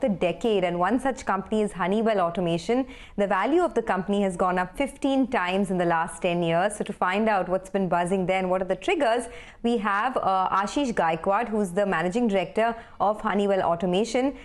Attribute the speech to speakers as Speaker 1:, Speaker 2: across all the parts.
Speaker 1: a decade, and one such company is Honeywell Automation. The value of the company has gone up 15 times in the last 10 years. So to find out what's been buzzing there and what are the triggers, we have Ashish Gaikwad, who's the Managing Director of Honeywell Automation.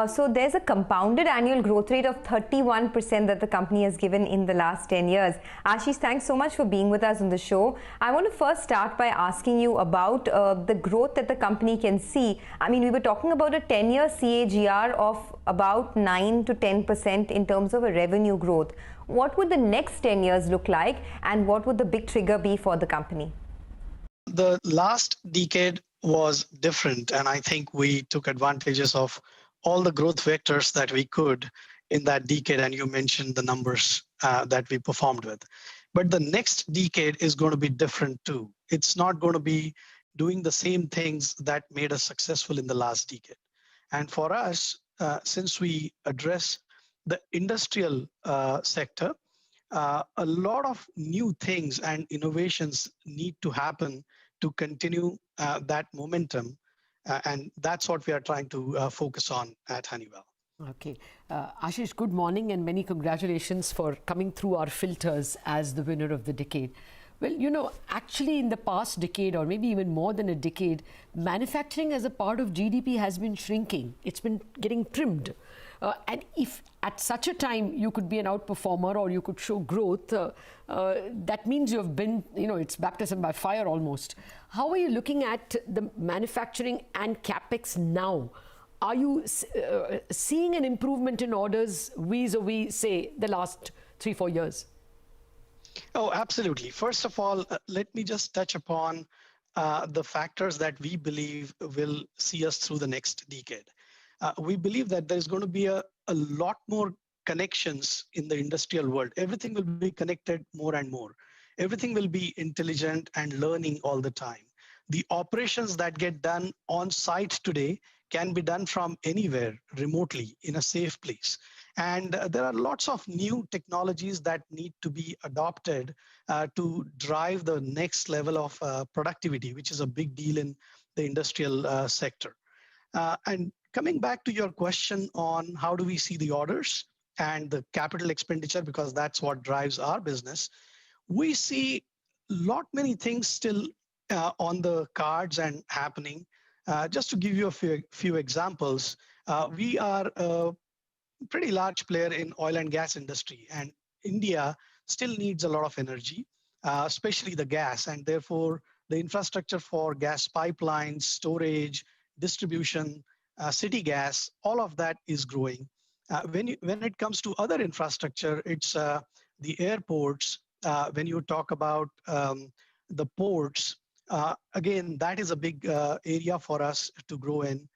Speaker 1: So there's a compounded annual growth rate of 31% that the company has given in the last 10 years. Ashish, thanks so much for being with us on the show. I want to first start by asking you about the growth that the company can see. I mean, we were talking about a 10-year CAGR of about 9 to 10% in terms of a revenue growth. What would the next 10 years look like, and what would the big trigger be for the company?
Speaker 2: The last decade was different, and I think we took advantages of all the growth vectors that we could in that decade, and you mentioned the numbers that we performed with. But the next decade is going to be different too. It's not going to be doing the same things that made us successful in the last decade. And for us, since we address the industrial sector, a lot of new things and innovations need to happen to continue that momentum. And that's what we are trying to focus on at Honeywell.
Speaker 3: Okay. Ashish, good morning and many congratulations for coming through our filters as the winner of the decade. Well, you know, actually in the past decade, or maybe even more than a decade, manufacturing as a part of GDP has been shrinking. It's been getting trimmed. And if at such a time you could be an outperformer or you could show growth, that means you've been, you know, it's baptism by fire almost. How are you looking at the manufacturing and CapEx now? Are you seeing an improvement in orders vis-a-vis, say, the last 3-4 years?
Speaker 2: Oh, absolutely. First of all, let me just touch upon the factors that we believe will see us through the next decade. We believe that there's going to be a lot more connections in the industrial world. Everything will be connected more and more. Everything will be intelligent and learning all the time. The operations that get done on site today can be done from anywhere, remotely, in a safe place. And there are lots of new technologies that need to be adopted to drive the next level of productivity, which is a big deal in the industrial sector. And coming back to your question on how do we see the orders and the capital expenditure, because that's what drives our business, we see many things still on the cards and happening. Just to give you a few examples, we are a pretty large player in oil and gas industry, and India still needs a lot of energy, especially the gas, and therefore the infrastructure for gas pipelines, storage, distribution, city gas, all of that is growing. When it comes to other infrastructure, it's the airports. When you talk about the ports, again, that is a big area for us to grow in.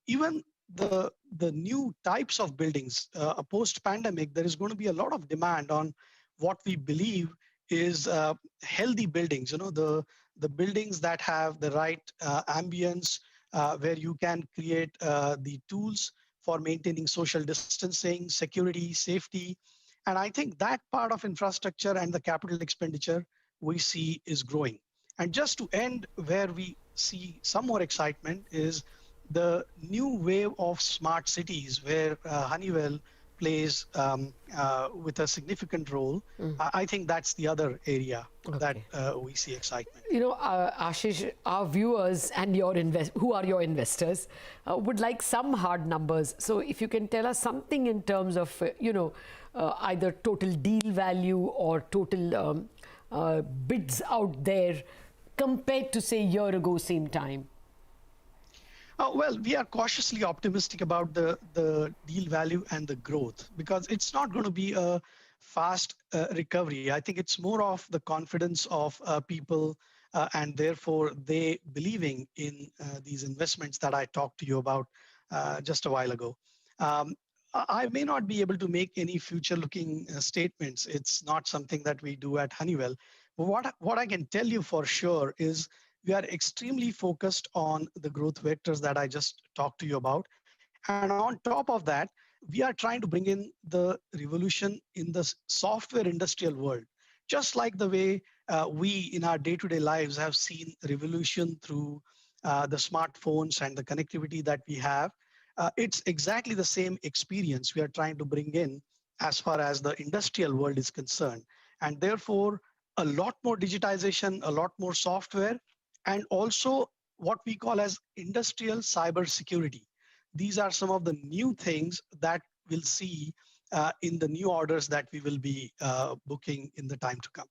Speaker 2: Even the new types of buildings, post-pandemic, there is going to be a lot of demand on what we believe is healthy buildings. You know, the buildings that have the right ambience, where you can create the tools for maintaining social distancing, security, safety. And I think that part of infrastructure and the capital expenditure we see is growing. And just to end where we see some more excitement is the new wave of smart cities where Honeywell plays with a significant role. I think that's the other area that we see excitement.
Speaker 3: You know, Ashish, our viewers and who are your investors would like some hard numbers. So if you can tell us something in terms of, you know, either total deal value or total bids out there compared to, say, a year ago, same time.
Speaker 2: Well, we are cautiously optimistic about the deal value and the growth, because it's not going to be a fast recovery. I think it's more of the confidence of people and therefore they believing in these investments that I talked to you about just a while ago. I may not be able to make any future-looking statements. It's not something that we do at Honeywell. But what I can tell you for sure is we are extremely focused on the growth vectors that I just talked to you about. And on top of that, we are trying to bring in the revolution in the software industrial world. Just like the way we in our day-to-day lives have seen revolution through the smartphones and the connectivity that we have, It's exactly the same experience we are trying to bring in as far as the industrial world is concerned. And therefore, a lot more digitization, a lot more software, and also what we call as industrial cyber security. These are some of the new things that we'll see in the new orders that we will be booking in the time to come.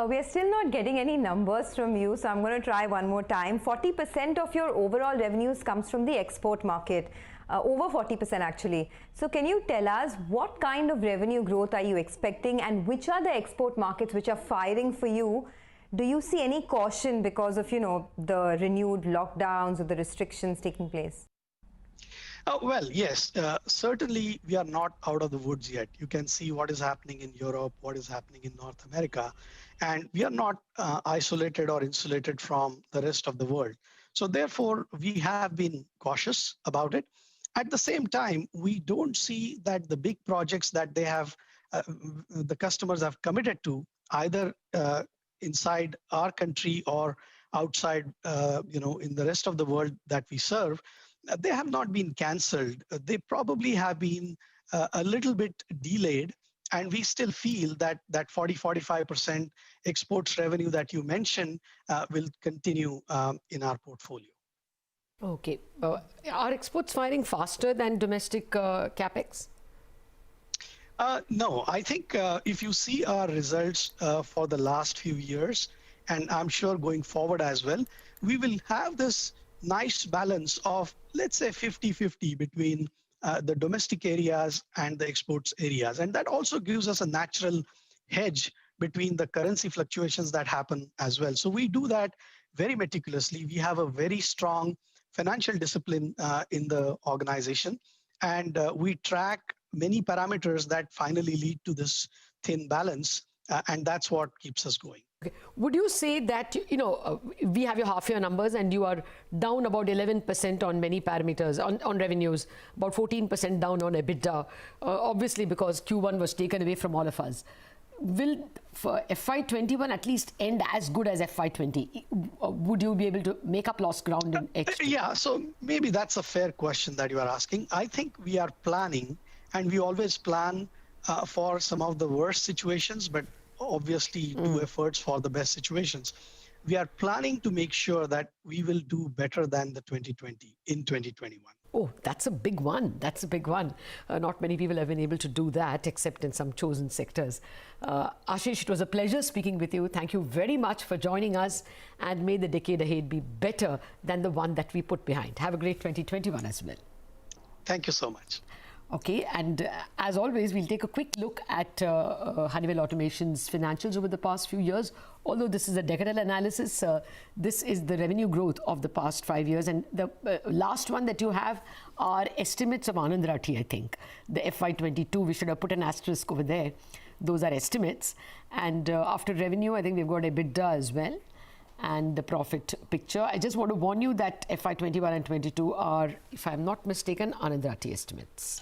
Speaker 1: We're still not getting any numbers from you, so I'm going to try one more time. 40% of your overall revenues comes from the export market, over 40% actually. So can you tell us what kind of revenue growth are you expecting, and which are the export markets which are firing for you? Do you see any caution because of, the renewed lockdowns or the restrictions taking place?
Speaker 2: Well, yes, certainly we are not out of the woods yet. You can see what is happening in Europe, what is happening in North America, and we are not isolated or insulated from the rest of the world. So therefore, we have been cautious about it. At the same time, we don't see that the big projects that they have, the customers have committed to, either inside our country or outside, in the rest of the world that we serve, they have not been cancelled. They probably have been a little bit delayed, and we still feel that 40-45% exports revenue that you mentioned will continue in our portfolio.
Speaker 3: Okay. Are exports firing faster than domestic capex?
Speaker 2: No, I think if you see our results for the last few years, and I'm sure going forward as well, we will have this nice balance of, let's say, 50-50 between the domestic areas and the exports areas. And that also gives us a natural hedge between the currency fluctuations that happen as well. So we do that very meticulously. We have a very strong financial discipline in the organization, and we track many parameters that finally lead to this thin balance, and that's what keeps us going.
Speaker 3: Okay. Would you say that, we have your half-year numbers and you are down about 11% on many parameters, on revenues, about 14% down on EBITDA, obviously because Q1 was taken away from all of us. Will for FY21 at least end as good as FY20? Would you be able to make up lost ground in H2?
Speaker 2: Yeah, so maybe that's a fair question that you are asking. I think we are planning, and we always plan for some of the worst situations, but obviously do efforts for the best situations. We are planning to make sure that we will do better than the 2020 in 2021.
Speaker 3: Oh, that's a big one. That's a big one. Not many people have been able to do that except in some chosen sectors. Ashish, it was a pleasure speaking with you. Thank you very much for joining us, and may the decade ahead be better than the one that we put behind. Have a great 2021 as well.
Speaker 2: Thank you so much.
Speaker 3: Okay, and as always, we'll take a quick look at Honeywell Automation's financials over the past few years. Although this is a decadal analysis, this is the revenue growth of the past 5 years. And the last one that you have are estimates of Anand Rathi, I think. The FY22, we should have put an asterisk over there. Those are estimates. And after revenue, I think we've got EBITDA as well, and the profit picture. I just want to warn you that FY21 and 22 are, if I'm not mistaken, Anand Rathi estimates.